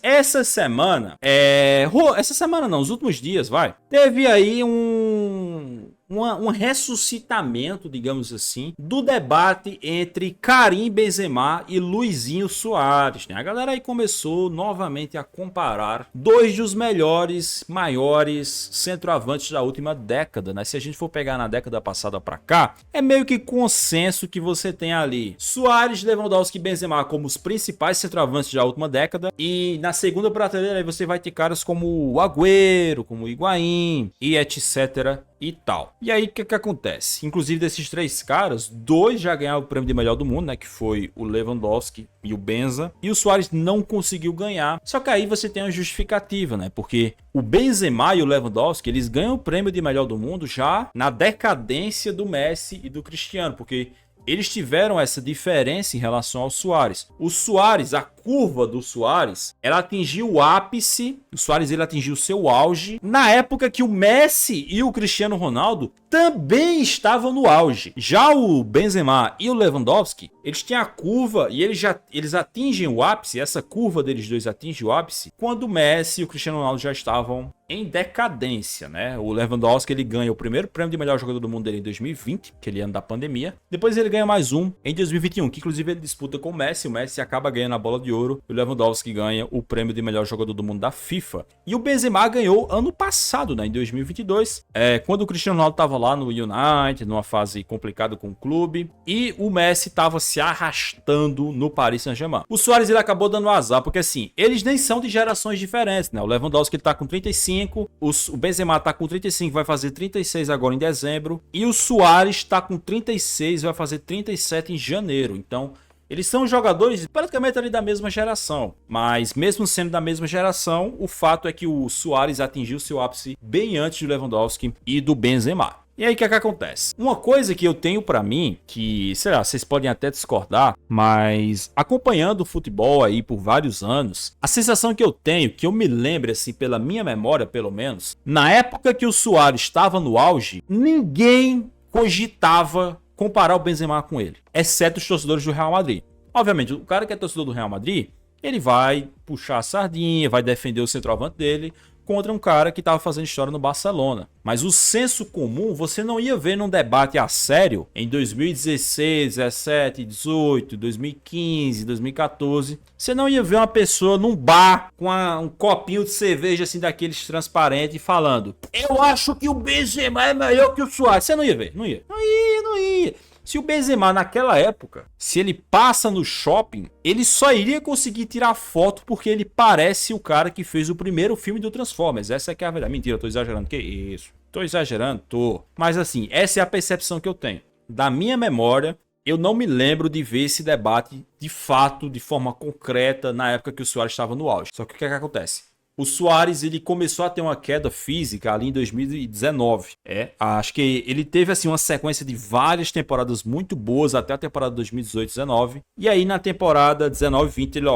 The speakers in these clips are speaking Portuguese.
essa semana, essa semana não, os últimos dias, teve aí um ressuscitamento, digamos assim, do debate entre Karim Benzema e Luizinho Soares, né? A galera aí começou novamente a comparar dois dos melhores, maiores centroavantes da última década, né? Se a gente for pegar na década passada para cá, é meio que consenso que você tem ali Soares, Lewandowski e Benzema como os principais centroavantes da última década, e na segunda prateleira aí você vai ter caras como o Agüero, como o Higuaín e etc e tal. E aí o que acontece? Inclusive desses três caras, dois já ganharam o prêmio de melhor do mundo, né, que foi o Lewandowski e o Benza, e o Soares não conseguiu ganhar. Só que aí você tem uma justificativa, né? Porque o Benzema e o Lewandowski, eles ganham o prêmio de melhor do mundo já na decadência do Messi e do Cristiano, porque eles tiveram essa diferença em relação ao Soares. O Soares, a curva do Soares, ela atingiu o ápice, o Soares ele atingiu o seu auge na época que o Messi e o Cristiano Ronaldo também estavam no auge. Já o Benzema e o Lewandowski, eles têm a curva e eles atingem o ápice, essa curva deles dois atinge o ápice, quando o Messi e o Cristiano Ronaldo já estavam em decadência, né? O Lewandowski ele ganha o primeiro prêmio de melhor jogador do mundo dele em 2020, aquele ano da pandemia. Depois ele ganha mais um em 2021, que inclusive ele disputa com o Messi acaba ganhando a bola de ouro, e o Lewandowski ganha o prêmio de melhor jogador do mundo da FIFA. E o Benzema ganhou ano passado, né, em 2022, quando o Cristiano Ronaldo estava lá no United, numa fase complicada com o clube, e o Messi estava se arrastando no Paris Saint-Germain. O Soares ele acabou dando azar, porque assim, eles nem são de gerações diferentes, né? O Lewandowski ele tá com 35, o Benzema tá com 35, vai fazer 36 agora em dezembro, e o Soares tá com 36, vai fazer 37 em janeiro. Então, eles são jogadores praticamente ali da mesma geração, mas mesmo sendo da mesma geração, o fato é que o Soares atingiu seu ápice bem antes do Lewandowski e do Benzema. E aí o que acontece? Uma coisa que eu tenho pra mim, que, sei lá, vocês podem até discordar, mas acompanhando o futebol aí por vários anos, a sensação que eu tenho, que eu me lembro assim, pela minha memória pelo menos, na época que o Soares estava no auge, ninguém cogitava comparar o Benzema com ele, exceto os torcedores do Real Madrid. Obviamente, o cara que é torcedor do Real Madrid, ele vai puxar a sardinha, vai defender o centroavante dele contra um cara que estava fazendo história no Barcelona. Mas o senso comum você não ia ver num debate a sério em 2016, 17, 18, 2015, 2014. Você não ia ver uma pessoa num bar com um copinho de cerveja assim daqueles transparentes falando: eu acho que o Benzema é melhor que o Soares. Você não ia ver, não ia. Se o Benzema naquela época, se ele passa no shopping, ele só iria conseguir tirar foto porque ele parece o cara que fez o primeiro filme do Transformers. Essa é que é a verdade. Mentira, eu tô exagerando. Que isso? Tô exagerando? Tô. Mas assim, essa é a percepção que eu tenho. Da minha memória, eu não me lembro de ver esse debate de fato, de forma concreta, na época que o Soares estava no auge. Só que o que acontece? O Soares ele começou a ter uma queda física ali em 2019. Acho que ele teve assim uma sequência de várias temporadas muito boas até a temporada 2018-19. E aí na temporada 19-20 ele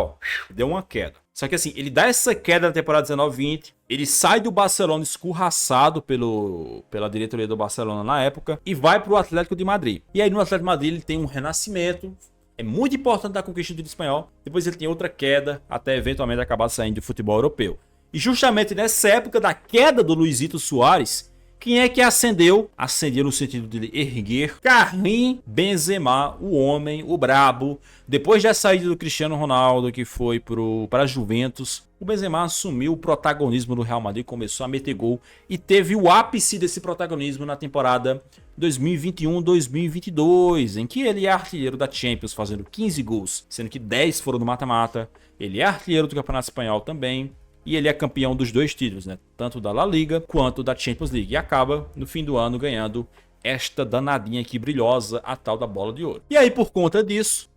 deu uma queda. Só que assim, ele dá essa queda na temporada 19-20, ele sai do Barcelona escorraçado pela diretoria do Barcelona na época e vai para o Atlético de Madrid. E aí no Atlético de Madrid ele tem um renascimento. É muito importante da conquista do espanhol. Depois ele tem outra queda, até eventualmente acabar saindo do futebol europeu. E justamente nessa época da queda do Luizito Soares, quem é que ascendeu? Ascendeu no sentido de erguer Karim Benzema, o homem, o brabo. Depois da saída do Cristiano Ronaldo, que foi para a Juventus, o Benzema assumiu o protagonismo do Real Madrid, começou a meter gol e teve o ápice desse protagonismo na temporada 2021-2022, em que ele é artilheiro da Champions, fazendo 15 gols, sendo que 10 foram no mata-mata. Ele é artilheiro do Campeonato Espanhol também. E ele é campeão dos dois títulos, né? Tanto da La Liga quanto da Champions League. E acaba, no fim do ano, ganhando esta danadinha aqui brilhosa, a tal da bola de ouro. E aí, por conta disso,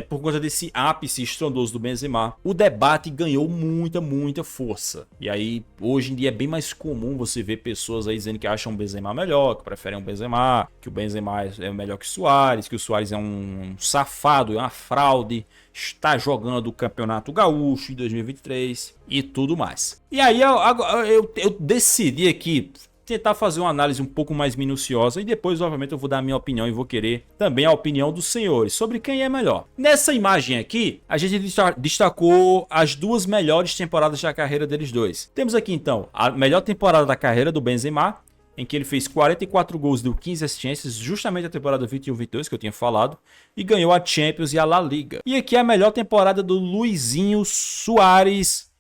por conta desse ápice estrondoso do Benzema, o debate ganhou muita força. E aí, hoje em dia é bem mais comum você ver pessoas aí dizendo que acham o Benzema melhor, que preferem o Benzema, que o Benzema é melhor que o Soares, que o Soares é um safado, é uma fraude, está jogando o Campeonato Gaúcho em 2023 e tudo mais. E aí eu decidi aqui tentar fazer uma análise um pouco mais minuciosa e depois, obviamente, eu vou dar a minha opinião e vou querer também a opinião dos senhores sobre quem é melhor. Nessa imagem aqui, a gente destacou as duas melhores temporadas da carreira deles dois. Temos aqui, então, a melhor temporada da carreira do Benzema, em que ele fez 44 gols e deu 15 assistências, justamente a temporada 21-22 que eu tinha falado, e ganhou a Champions e a La Liga. E aqui a melhor temporada do Luizinho Soares.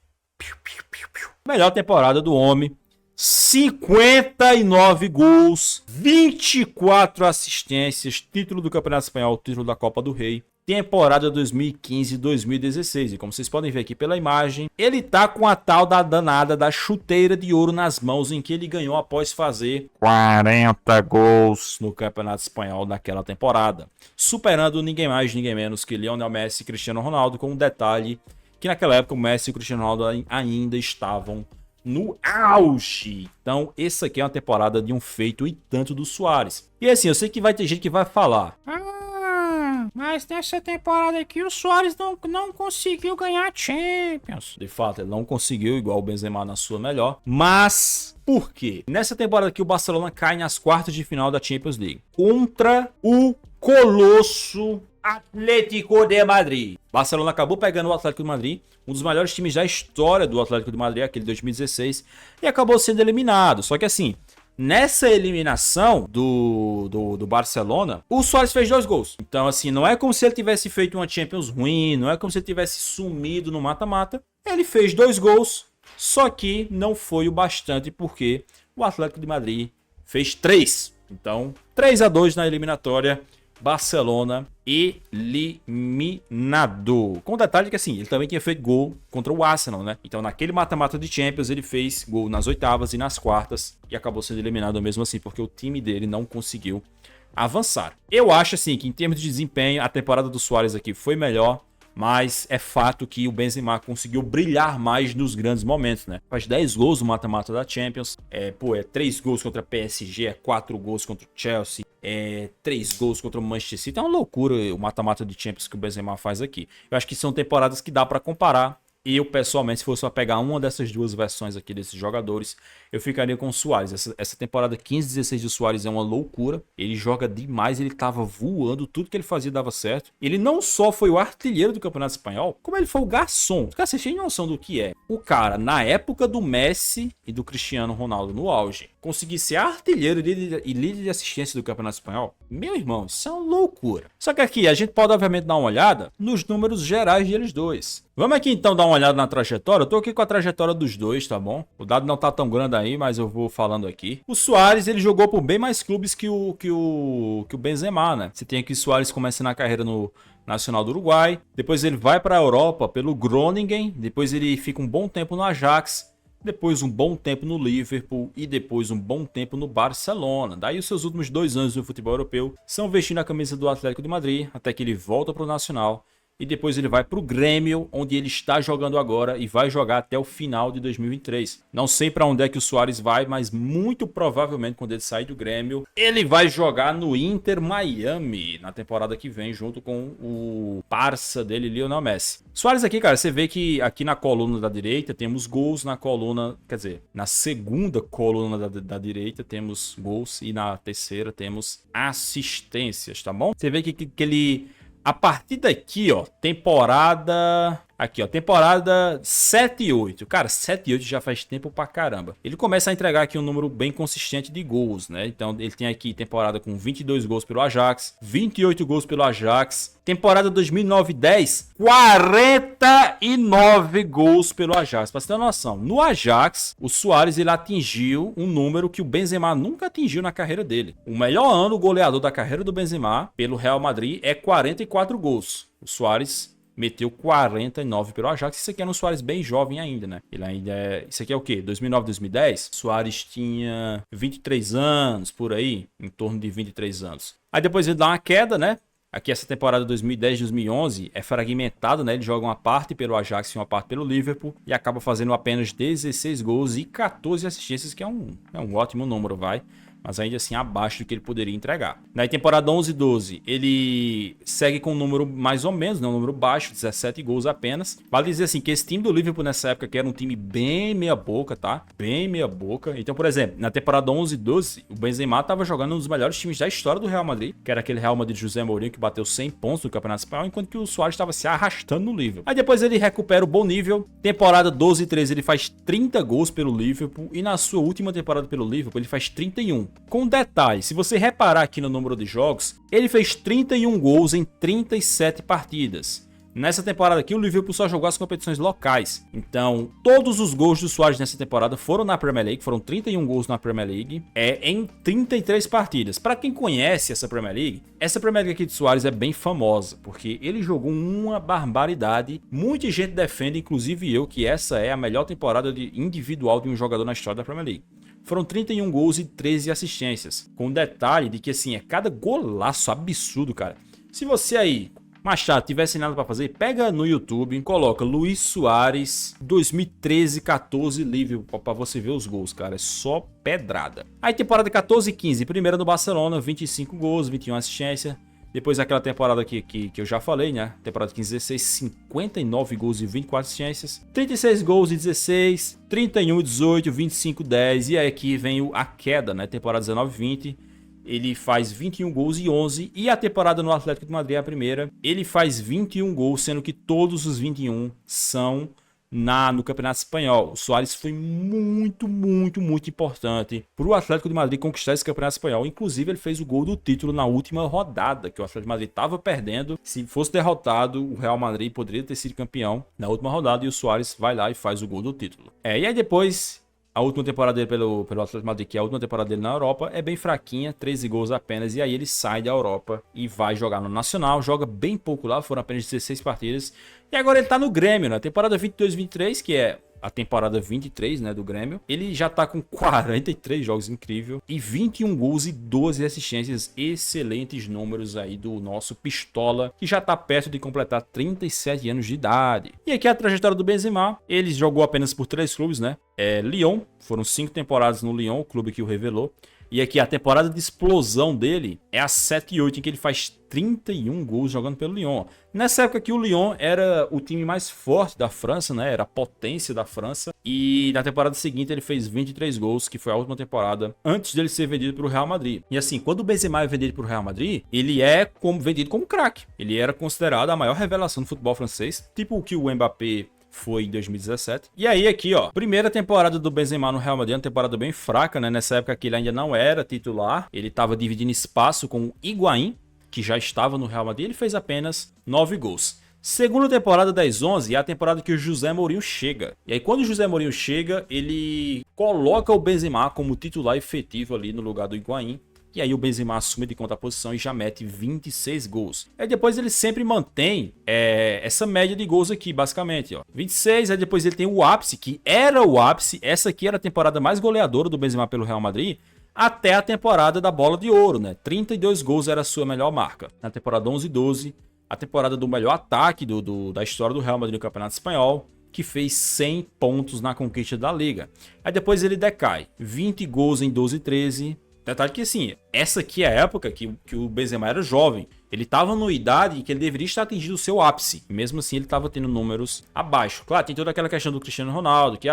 Melhor temporada do homem. 59 gols, 24 assistências, título do Campeonato Espanhol, título da Copa do Rei. Temporada 2015-2016. E como vocês podem ver aqui pela imagem, ele tá com a tal da danada da chuteira de ouro nas mãos, em que ele ganhou após fazer 40 gols no Campeonato Espanhol naquela temporada, superando ninguém mais, ninguém menos que Lionel Messi e Cristiano Ronaldo, com um detalhe que naquela época o Messi e o Cristiano ronaldo ainda estavam no auge. Então, essa aqui é uma temporada de um feito e tanto do Soares. E assim, eu sei que vai ter gente que vai falar: mas nessa temporada aqui o Soares não conseguiu ganhar Champions. De fato, ele não conseguiu, igual o Benzema na sua melhor. Mas por quê? Nessa temporada aqui o Barcelona cai nas quartas de final da Champions League contra o Colosso Atlético de Madrid. Barcelona acabou pegando o Atlético de Madrid, um dos melhores times da história do Atlético de Madrid, aquele de 2016, e acabou sendo eliminado. Só que assim, nessa eliminação do Barcelona, o Soares fez 2 gols. Então assim, não é como se ele tivesse feito uma Champions ruim, não é como se ele tivesse sumido no mata-mata. Ele fez 2 gols, só que não foi o bastante, porque o Atlético de Madrid fez 3. Então, 3-2 na eliminatória. Barcelona eliminado. Com o detalhe que assim, ele também tinha feito gol contra o Arsenal, né? Então naquele mata-mata de Champions ele fez gol nas oitavas e nas quartas e acabou sendo eliminado mesmo assim, porque o time dele não conseguiu avançar. Eu acho assim que em termos de desempenho a temporada do Soares aqui foi melhor, mas é fato que o Benzema conseguiu brilhar mais nos grandes momentos, né? Faz 10 gols no mata-mata da Champions, 3 gols contra PSG, 4 gols contra o Chelsea, 3 gols contra o Manchester City. É uma loucura o mata-mata de Champions que o Benzema faz aqui. Eu acho que são temporadas que dá para comparar. Eu, pessoalmente, se fosse para pegar uma dessas duas versões aqui desses jogadores, eu ficaria com o Soares. Essa temporada 15-16 do Soares é uma loucura. Ele joga demais, ele tava voando, tudo que ele fazia dava certo. Ele não só foi o artilheiro do Campeonato Espanhol, como ele foi o garçom. Cara, vocês têm noção do que é? O cara, na época do Messi e do Cristiano Ronaldo no auge, conseguir ser artilheiro e líder de assistência do Campeonato Espanhol? Meu irmão, isso é uma loucura. Só que aqui a gente pode, obviamente, dar uma olhada nos números gerais deles dois. Vamos aqui então dar uma olhada na trajetória. Eu tô aqui com a trajetória dos dois, tá bom? O dado não tá tão grande aí, mas eu vou falando aqui. O Soares, ele jogou por bem mais clubes que o Benzema, né? Você tem aqui o Soares começando a carreira no Nacional do Uruguai. Depois ele vai para a Europa pelo Groningen. Depois ele fica um bom tempo no Ajax. Depois um bom tempo no Liverpool e depois um bom tempo no Barcelona. Daí os seus últimos 2 anos no futebol europeu são vestindo a camisa do Atlético de Madrid, até que ele volta para o Nacional. E depois ele vai para o Grêmio, onde ele está jogando agora e vai jogar até o final de 2023. Não sei para onde é que o Soares vai, mas muito provavelmente quando ele sair do Grêmio, ele vai jogar no Inter Miami na temporada que vem, junto com o parça dele, Lionel Messi. Soares aqui, cara, você vê que aqui na coluna da direita temos gols, na coluna, quer dizer, na segunda coluna da direita temos gols e na terceira temos assistências, tá bom? Você vê que ele... A partir daqui, ó, temporada 7 e 8. Cara, 7 e 8 já faz tempo pra caramba. Ele começa a entregar aqui um número bem consistente de gols, né? Então, ele tem aqui temporada com 22 gols pelo Ajax, 28 gols pelo Ajax. Temporada 2009-10, 49 gols pelo Ajax. Pra você ter uma noção, no Ajax, o Soares, ele atingiu um número que o Benzema nunca atingiu na carreira dele. O melhor ano goleador da carreira do Benzema pelo Real Madrid é 44 gols. O Soares meteu 49 pelo Ajax. Isso aqui é um Soares bem jovem ainda, né? Ele ainda é... Isso aqui é o quê? 2009, 2010? Soares tinha 23 anos, por aí. Em torno de 23 anos. Aí depois ele dá uma queda, né? Aqui essa temporada 2010-2011 é fragmentado, né? Ele joga uma parte pelo Ajax e uma parte pelo Liverpool. E acaba fazendo apenas 16 gols e 14 assistências, que é um ótimo número, vai. mas ainda assim abaixo do que ele poderia entregar. Na temporada 11-12, ele segue com um número mais ou menos, né, um número baixo, 17 gols apenas. Vale dizer assim que esse time do Liverpool nessa época que era um time bem meia boca, tá? Bem meia boca. Então, por exemplo, na temporada 11-12, o Benzema estava jogando um dos melhores times da história do Real Madrid, que era aquele Real Madrid de José Mourinho que bateu 100 pontos no Campeonato Espanhol, enquanto que o Suárez estava se arrastando no Liverpool. Aí depois ele recupera o bom nível. Temporada 12-13 ele faz 30 gols pelo Liverpool e na sua última temporada pelo Liverpool ele faz 31. Com detalhe, se você reparar aqui no número de jogos, ele fez 31 gols em 37 partidas. Nessa temporada aqui, o Liverpool só jogou as competições locais. Então, todos os gols do Suárez nessa temporada foram na Premier League. Foram 31 gols na Premier League, em 33 partidas. Para quem conhece essa Premier League aqui de Suárez é bem famosa, porque ele jogou uma barbaridade. Muita gente defende, inclusive eu, que essa é a melhor temporada individual de um jogador na história da Premier League. Foram 31 gols e 13 assistências. Com o detalhe de que, assim, é cada golaço absurdo, cara. Se você aí, Machado, tivesse nada pra fazer, pega no YouTube, coloca Luís Suárez 2013-14 Liverpool pra você ver os gols, cara. É só pedrada. Aí temporada 14-15, primeira no Barcelona, 25 gols, 21 assistências. Depois aquela temporada que eu já falei, né? Temporada 15-16, 59 gols e 24 assistências. 36 gols e 16, 31 e 18, 25 e 10. E aí aqui vem a queda, né? Temporada 19-20. Ele faz 21 gols e 11. E a temporada no Atlético de Madrid, a primeira, ele faz 21 gols, sendo que todos os 21 são no Campeonato Espanhol. O Suárez foi muito importante para o Atlético de Madrid conquistar esse Campeonato Espanhol. Inclusive, ele fez o gol do título na última rodada, que o Atlético de Madrid estava perdendo. Se fosse derrotado, o Real Madrid poderia ter sido campeão na última rodada e o Suárez vai lá e faz o gol do título. E aí depois, a última temporada dele pelo Atlético de Madrid, que é a última temporada dele na Europa, é bem fraquinha, 13 gols apenas, e aí ele sai da Europa e vai jogar no Nacional, joga bem pouco lá, foram apenas 16 partidas, e agora ele tá no Grêmio, na temporada 22-23, que é a temporada 23, né, do Grêmio. Ele já tá com 43 jogos, incrível, e 21 gols e 12 assistências, excelentes números aí do nosso pistola, que já tá perto de completar 37 anos de idade. E aqui a trajetória do Benzema, ele jogou apenas por 3 clubes, né, Lyon, foram 5 temporadas no Lyon, o clube que o revelou. E aqui a temporada de explosão dele é a 7-8, em que ele faz 31 gols jogando pelo Lyon. Nessa época aqui o Lyon era o time mais forte da França, né? Era a potência da França. E na temporada seguinte ele fez 23 gols, que foi a última temporada antes dele ser vendido para o Real Madrid. E assim, quando o Benzema é vendido para o Real Madrid, ele é vendido como craque. Ele era considerado a maior revelação do futebol francês, tipo o que o Mbappé foi em 2017. E aí aqui, ó, primeira temporada do Benzema no Real Madrid, uma temporada bem fraca, né? Nessa época que ele ainda não era titular, ele estava dividindo espaço com o Higuaín, que já estava no Real Madrid, ele fez apenas 9 gols. Segunda temporada 10-11 é a temporada que o José Mourinho chega. E aí quando o José Mourinho chega, ele coloca o Benzema como titular efetivo ali no lugar do Higuaín. E aí o Benzema assume de conta a posição e já mete 26 gols. Aí depois ele sempre mantém essa média de gols aqui, basicamente, ó. 26, aí depois ele tem o ápice, que era o ápice. Essa aqui era a temporada mais goleadora do Benzema pelo Real Madrid, até a temporada da Bola de Ouro, né? 32 gols era a sua melhor marca. Na temporada 11-12, a temporada do melhor ataque da história do Real Madrid no Campeonato Espanhol, que fez 100 pontos na conquista da Liga. Aí depois ele decai, 20 gols em 12-13. Detalhe que assim, essa aqui é a época que o Benzema era jovem. Ele estava numa idade que ele deveria estar atingindo o seu ápice. Mesmo assim, ele estava tendo números abaixo. Claro, tem toda aquela questão do Cristiano Ronaldo, que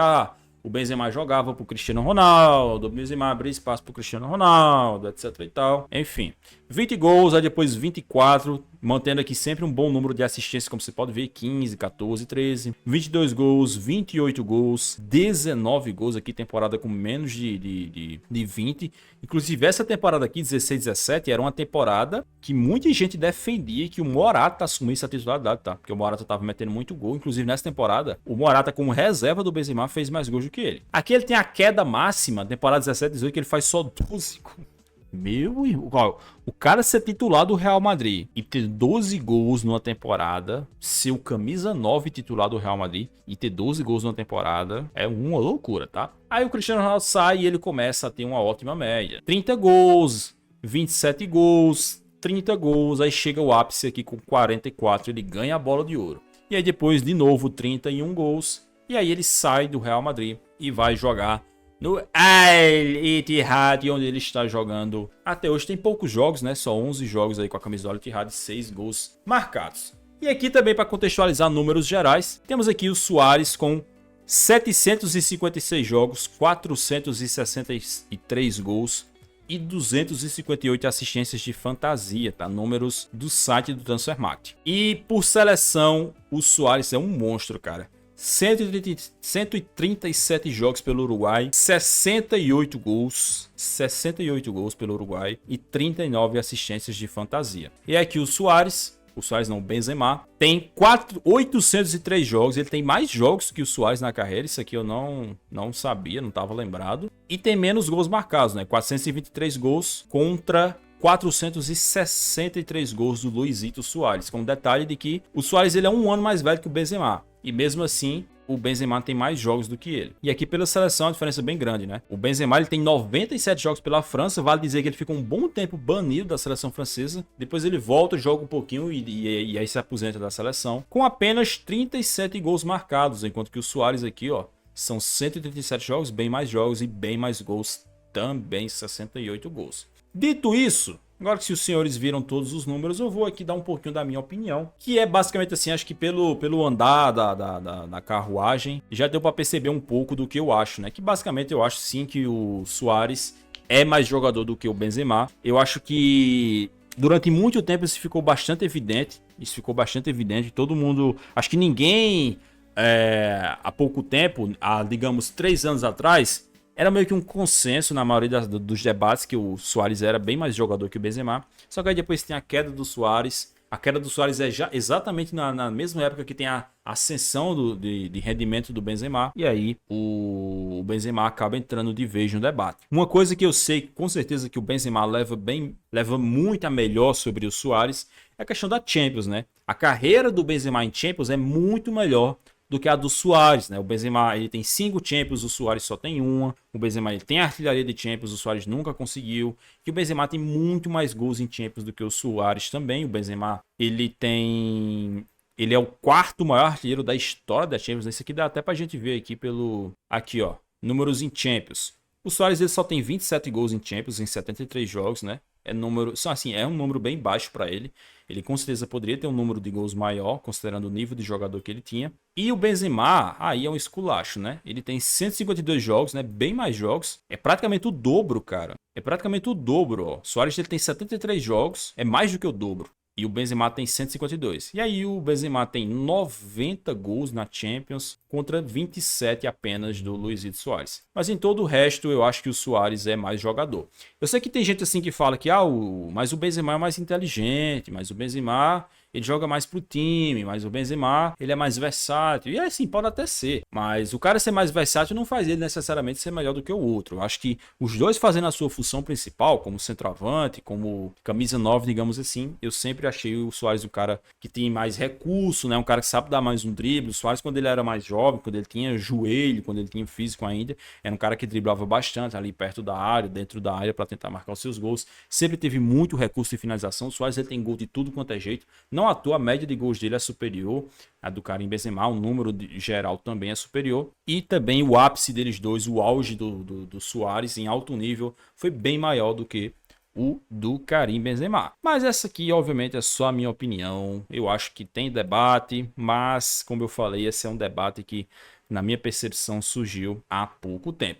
o Benzema jogava pro Cristiano Ronaldo, o Benzema abria espaço pro Cristiano Ronaldo, etc e tal. Enfim, 20 gols, aí depois 24, mantendo aqui sempre um bom número de assistências, como você pode ver, 15, 14, 13. 22 gols, 28 gols, 19 gols aqui, temporada com menos de 20. Inclusive, essa temporada aqui, 16, 17, era uma temporada que muita gente defendia que o Morata assumisse a titularidade, tá? Porque o Morata tava metendo muito gol. Inclusive, nessa temporada, o Morata, como reserva do Benzema, fez mais gols do que ele. Aqui ele tem a queda máxima, temporada 17, 18, que ele faz só 12 gols. Meu irmão, o cara ser titular do Real Madrid e ter 12 gols numa temporada, ser o camisa 9 titular do Real Madrid e ter 12 gols numa temporada é uma loucura, tá? Aí o Cristiano Ronaldo sai e ele começa a ter uma ótima média. 30 gols, 27 gols, 30 gols, aí chega o ápice aqui com 44, ele ganha a Bola de Ouro. E aí depois de novo 31 gols, e aí ele sai do Real Madrid e vai jogar no Al-Ittihad, onde ele está jogando. Até hoje tem poucos jogos, né? Só 11 jogos aí com a camisa do Al-Ittihad, 6 gols marcados. E aqui também para contextualizar números gerais, temos aqui o Suárez com 756 jogos, 463 gols e 258 assistências de fantasia, tá? Números do site do Transfermarkt. E por seleção, o Suárez é um monstro, cara. 137 jogos pelo Uruguai, 68 gols pelo Uruguai e 39 assistências de fantasia. E aqui o Suárez não, o Benzema, tem 803 jogos, ele tem mais jogos que o Suárez na carreira, isso aqui eu não sabia, não estava lembrado. E tem menos gols marcados, né? 423 gols contra 463 gols do Luizito Suárez, com o detalhe de que o Suárez ele é um ano mais velho que o Benzema. E mesmo assim, o Benzema tem mais jogos do que ele. E aqui pela seleção a diferença é bem grande, né? O Benzema ele tem 97 jogos pela França, vale dizer que ele fica um bom tempo banido da seleção francesa. Depois ele volta, joga um pouquinho e aí se aposenta da seleção, com apenas 37 gols marcados, enquanto que o Suárez aqui, ó, são 137 jogos, bem mais jogos e bem mais gols também, 68 gols. Dito isso, agora que se os senhores viram todos os números, eu vou aqui dar um pouquinho da minha opinião, que é basicamente assim, acho que pelo andar da carruagem, já deu para perceber um pouco do que eu acho, né? Que basicamente eu acho sim que o Suárez é mais jogador do que o Benzema. Eu acho que durante muito tempo isso ficou bastante evidente, todo mundo, acho que ninguém há pouco tempo, há digamos 3 anos atrás, era meio que um consenso na maioria dos debates que o Suárez era bem mais jogador que o Benzema. Só que aí depois tem a queda do Suárez. A queda do Suárez é já exatamente na mesma época que tem a ascensão de rendimento do Benzema. E aí o Benzema acaba entrando de vez no debate. Uma coisa que eu sei com certeza que o Benzema leva muito a melhor sobre o Suárez é a questão da Champions, né? A carreira do Benzema em Champions é muito melhor do que a do Suárez, né? O Benzema ele tem 5 Champions, o Suárez só tem uma. O Benzema ele tem a artilharia de Champions, o Suárez nunca conseguiu. E o Benzema tem muito mais gols em Champions do que o Suárez também. O Benzema ele é o 4º maior artilheiro da história da Champions. Isso aqui dá até pra gente ver aqui aqui, ó, números em Champions. O Suárez ele só tem 27 gols em Champions em 73 jogos, né? É um número bem baixo para ele. Ele com certeza poderia ter um número de gols maior, considerando o nível de jogador que ele tinha. E o Benzema, aí é um esculacho, né? Ele tem 152 jogos, né? Bem mais jogos. É praticamente o dobro, cara. É praticamente o dobro, ó. O Suárez ele tem 73 jogos, é mais do que o dobro. E o Benzema tem 152. E aí o Benzema tem 90 gols na Champions contra 27 apenas do Luizito Suárez. Mas em todo o resto eu acho que o Suárez é mais jogador. Eu sei que tem gente assim que fala que mas o Benzema é mais inteligente, mas o Benzema ele joga mais pro time, mas o Benzema ele é mais versátil. E assim, pode até ser. Mas o cara ser mais versátil não faz ele necessariamente ser melhor do que o outro. Eu acho que os dois fazendo a sua função principal, como centroavante, como camisa 9, digamos assim, eu sempre achei o Suárez um cara que tem mais recurso, né? Um cara que sabe dar mais um drible. O Suárez, quando ele era mais jovem, quando ele tinha joelho, quando ele tinha físico ainda, era um cara que driblava bastante ali perto da área, dentro da área, para tentar marcar os seus gols. Sempre teve muito recurso de finalização. O Suárez ele tem gol de tudo quanto é jeito. Não à toa, a média de gols dele é superior à do Karim Benzema, o número geral também é superior. E também o ápice deles dois, o auge do Suárez em alto nível, foi bem maior do que o do Karim Benzema. Mas essa aqui, obviamente, é só a minha opinião. Eu acho que tem debate, mas, como eu falei, esse é um debate que, na minha percepção, surgiu há pouco tempo.